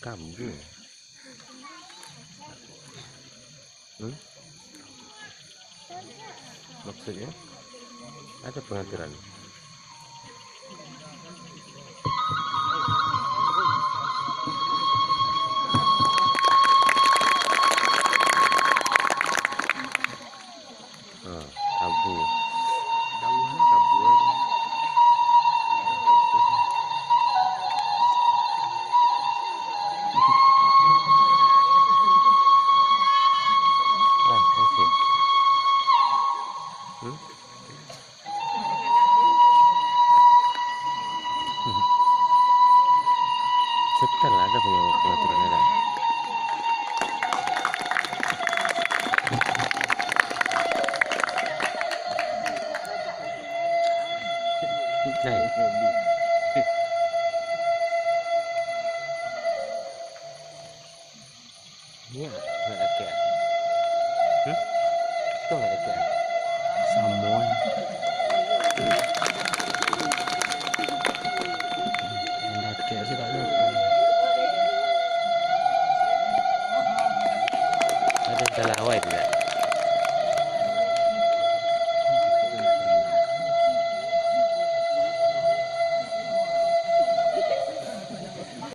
Kambu. Maksudnya ada pengaturan. Kabu. Daunnya kabu. Setelah ada punya pengaturan ada. Naik. Ini nggak ada kayak. Itu nggak ada kayak. Samoy. Ada kayak sih tak ada. Ada yang salah awal tidak?